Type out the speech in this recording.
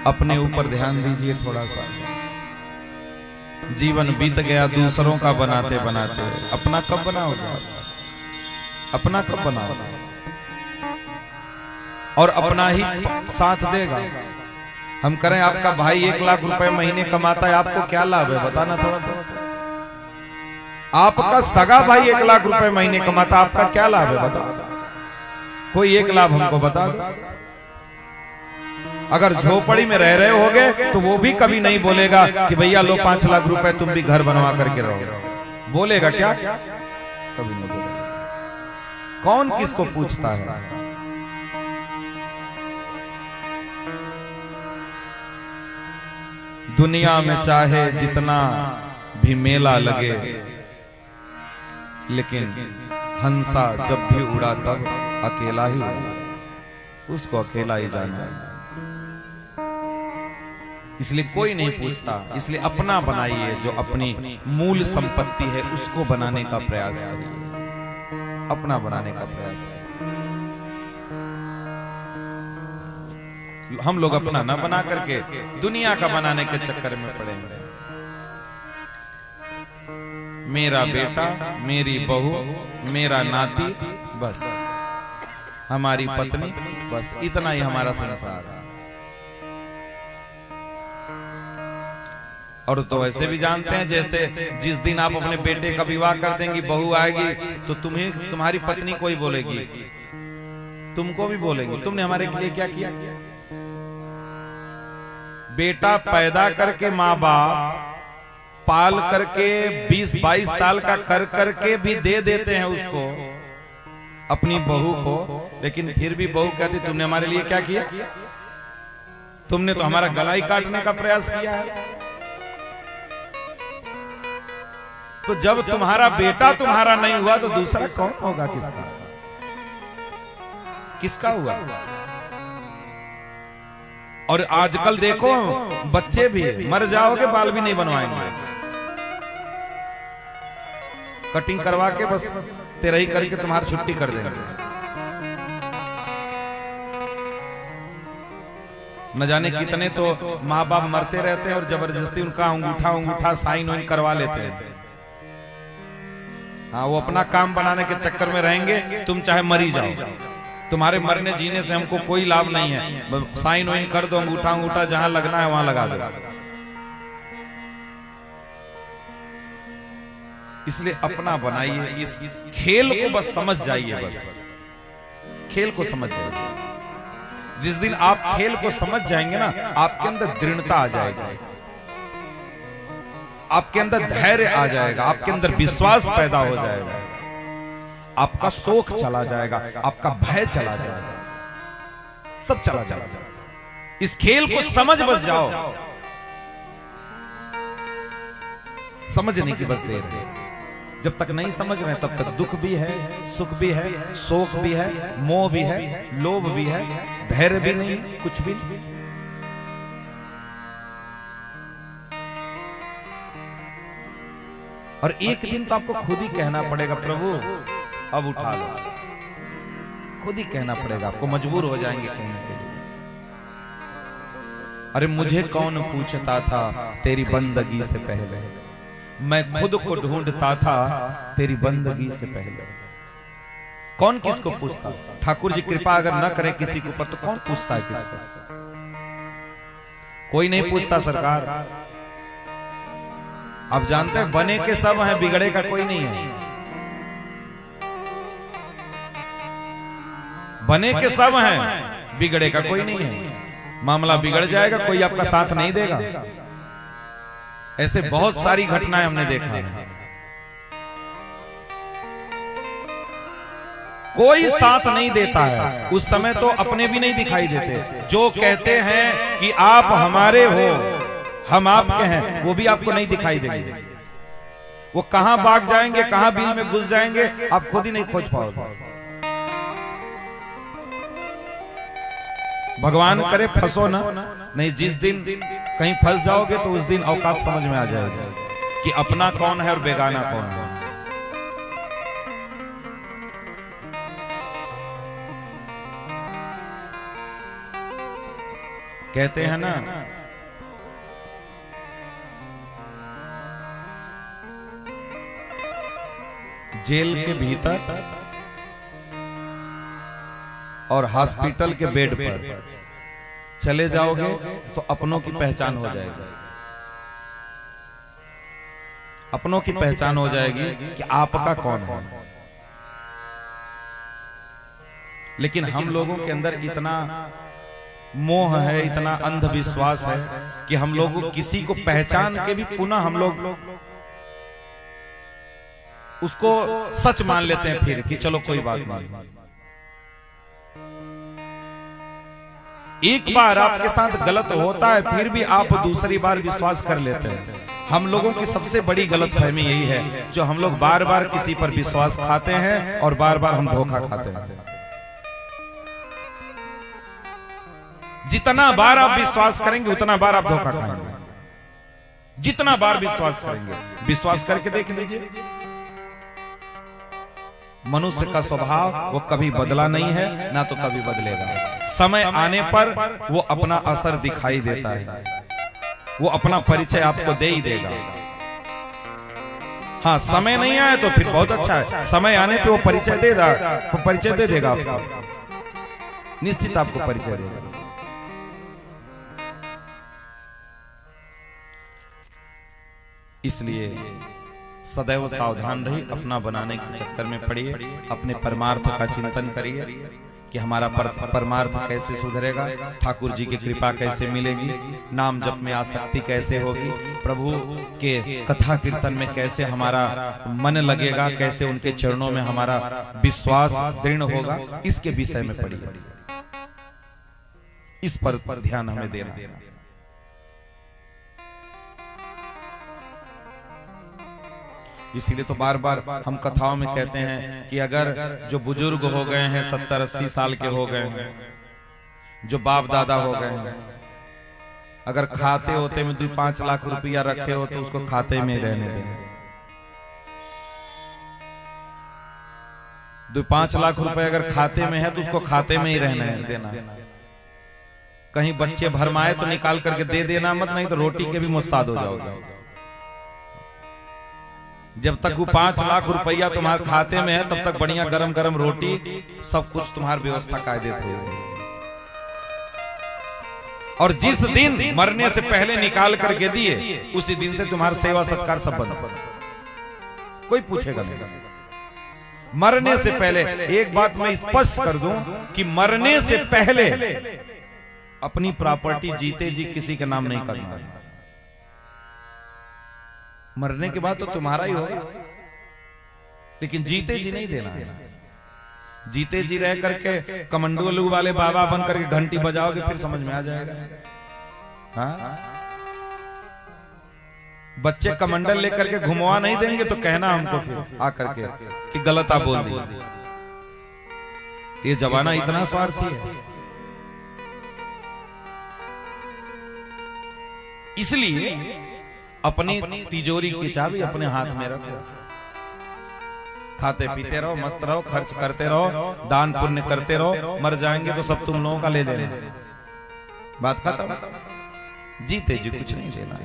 अपने ऊपर ध्यान दीजिए थोड़ा सा। जीवन बीत गया दूसरों का बनाते बनाते, अपना कब बनाओगे? अपना कब बनाओगे? और अपना ही साथ देगा। हम करें आपका भाई 1 लाख रुपए महीने कमाता है, आपको क्या लाभ है बताना थोड़ा तो। आपका सगा भाई 1 लाख रुपए महीने कमाता, आपका क्या लाभ है बताओ? कोई एक लाभ हमको बता दो। अगर झोपड़ी में रह रहे होगे तो वो भी कभी नहीं बोलेगा कि भैया लो 5 लाख रुपए तुम भी घर बनवा करके रहो। बोलेगा क्या? कभी नहीं बोलेगा। कौन किसको पूछता है? दुनिया में चाहे जितना भी मेला लगे, लेकिन हंसा जब भी उड़ा तब अकेला ही उड़ा, उसको अकेला ही जाना है। इसलिए कोई नहीं पूछता। इसलिए अपना बनाइए, जो अपनी मूल संपत्ति है उसको बनाने का प्रयास करिए। अपना बनाने का प्रयास करिए। हम लोग अपना ना बना करके दुनिया का बनाने के चक्कर में पड़े हैं। मेरा बेटा, मेरी बहू, मेरा नाती, बस हमारी पत्नी, बस इतना ही हमारा संसार है। और तो वैसे भी जानते हैं, जैसे जिस दिन आप अपने बेटे का विवाह कर देंगी, बहू आएगी तो तुम्हें तुम्हारी पत्नी को ही बोलेगी, तुमको भी बोलेगी तुमने हमारे लिए क्या किया। बेटा पैदा करके माँ बाप पाल करके 20-22 साल का कर करके भी दे देते हैं उसको, अपनी बहू को, लेकिन फिर भी बहू कहती तुमने हमारे लिए क्या किया? तुमने तो हमारा गला ही काटने का प्रयास किया है। तो जब तुम्हारा बेटा तुम्हारा नहीं हुआ तो दूसरा कौन होगा? किसका? किसका हुआ? और आजकल देखो बच्चे भी मर जाओगे बाल भी नहीं बनवाएंगे, कटिंग करवा के बस तेरा ही करके तुम्हारी छुट्टी कर देंगे। न जाने कितने तो माँ बाप मरते रहते हैं और जबरदस्ती उनका अंगूठा साइन वाइन करवा लेते हैं। हाँ, वो अपना काम बनाने के चक्कर में रहेंगे। तुम चाहे मरी जाओ, तुम्हारे मरने जीने से हमको कोई लाभ नहीं है, साइन वाइन कर दो, अंगूठा जहां लगना है वहां लगा दो। इसलिए अपना बनाइए, इस खेल को बस समझ जाइए, बस खेल को समझ जाइए। जिस दिन आप खेल को समझ जाएंगे ना, आपके अंदर दृढ़ता आ जाएगी, आपके अंदर धैर्य आ जाएगा, आपके अंदर विश्वास पैदा हो जाएगा, आपका शोक चला जाएगा, आपका भय चला जाएगा, सब चला जाएगा। इस खेल को समझ बस जाओ, समझने की बस देर है। जब तक नहीं समझ रहे तब तक दुख भी है, सुख भी है, शोक भी है, मोह भी है, लोभ भी है, धैर्य भी नहीं, कुछ भी नहीं। और एक दिन तो आपको खुद ही कहना पड़ेगा, प्रभु अब उठा लो। खुद ही कहना पड़ेगा आपको, मजबूर हो जाएंगे कहने के लिए। अरे मुझे कौन पूछता था तेरी बंदगी से पहले, मैं खुद को ढूंढता था तेरी बंदगी से पहले। कौन किसको पूछता? ठाकुर जी कृपा अगर न करे किसी के ऊपर तो कौन पूछता है किसको? कोई नहीं पूछता सरकार। आप जानते हैं बने के सब हैं, बिगड़े का कोई नहीं है। बने के सब हैं, बिगड़े का कोई नहीं है। मामला बिगड़ जाएगा, कोई आपका साथ नहीं देगा। ऐसे बहुत सारी घटनाएं हमने देखा है। कोई साथ नहीं देता है उस समय, तो अपने भी नहीं दिखाई देते। जो कहते हैं कि आप हमारे हो, हम आपके हैं, वो भी आपको नहीं दिखाई देंगे। वो कहां भाग जाएंगे, कहां बिल में घुस जाएंगे, आप खुद ही नहीं खोज पाओगे। भगवान करे फंसो ना, नहीं जिस दिन कहीं फंस जाओगे तो उस दिन औकात समझ में आ जाएगा कि अपना कौन है और बेगाना कौन है। कहते हैं ना, जेल के भीतर और हॉस्पिटल के बेड पर चले जाओगे तो अपनों की पहचान हो जाएगी, अपनों की पहचान हो जाएगी कि आपका कौन है। लेकिन हम लोगों के अंदर इतना मोह है, इतना अंधविश्वास है कि हम लोग किसी को पहचान के भी पुनः हम लोग उसको सच मान लेते हैं फिर कि चलो कोई बात नहीं। एक बार आपके साथ गलत होता है फिर भी आप दूसरी बार विश्वास कर लेते हैं। हम लोगों की सबसे बड़ी गलतफहमी यही है, जो हम लोग बार बार किसी पर विश्वास खाते हैं और बार बार हम धोखा खाते हैं। जितना बार आप विश्वास करेंगे उतना बार आप धोखा खाएंगे। जितना बार विश्वास करेंगे, विश्वास करके देख लीजिए, मनुष्य का स्वभाव वो कभी बदला नहीं है, ना तो कभी बदलेगा। समय आने पर वो अपना असर दिखाई देता है, वो अपना परिचय आपको दे ही देगा। हाँ, समय नहीं आया तो फिर बहुत अच्छा है, समय आने पे वो परिचय देगा, वो परिचय दे देगा आपको, निश्चित आपको परिचय देगा। इसलिए सदैव सावधान रहिए, अपना बनाने के चक्कर में पड़िए, अपने परमार्थ का चिंतन करिए कि हमारा परमार्थ कैसे सुधरेगा, ठाकुर जी की कृपा कैसे मिलेगी, नाम जप में आसक्ति कैसे होगी, प्रभु के कथा कीर्तन में कैसे हमारा मन लगेगा, कैसे उनके चरणों में हमारा विश्वास दृढ़ होगा, इसके विषय में पढ़िए। इस पर ध्यान हमें देना। इसीलिए तो बार बार हम कथाओं में कहते हैं कि अगर जो बुजुर्ग हो गए हैं, 70-80 साल के हो गए हैं, जो बाप दादा हो गए हैं, अगर खाते होते में 2-5 लाख रुपया रखे हो तो उसको खाते में रहने देना। 2-5 लाख रुपए अगर खाते में है तो उसको खाते में ही रहने देना। कहीं बच्चे भरमाए तो निकाल करके दे देना मत, नहीं तो रोटी के भी मुस्ताद हो जाओगे। जब तक वो 5 लाख रुपया तुम्हारे खाते में है तब तक बढ़िया गरम गरम रोटी, सब कुछ तुम्हारी व्यवस्था कायदे से होगी। और जिस दिन मरने से पहले निकाल करके दिए, उसी दिन से तुम्हारा सेवा सत्कार सब बंद, कोई पूछेगा नहीं। मरने से पहले एक बात मैं स्पष्ट कर दूं कि मरने से पहले अपनी प्रॉपर्टी जीते जी किसी के नाम नहीं करना। मरने के बाद तो तुम्हारा ही होगा, लेकिन जीते जी नहीं देना है। जीते जी रह करके कमंडलू वाले बाबा बन करके घंटी बजाओगे फिर समझ में आ जाएगा। हाँ, बच्चे कमंडल लेकर के घुमवा नहीं देंगे तो कहना हमको फिर आकर के कि गलत आप बोल दिए। ये जमाना इतना स्वार्थी है। इसलिए अपनी तिजोरी की चाबी अपने हाथ में रखो, खाते पीते रहो, मस्त रहो, खर्च करते रहो, दान पुण्य करते रहो, मर जाएंगे तो सब तुम लोगों का ले लेना, बात खत्म। जीते जी कुछ नहीं देना।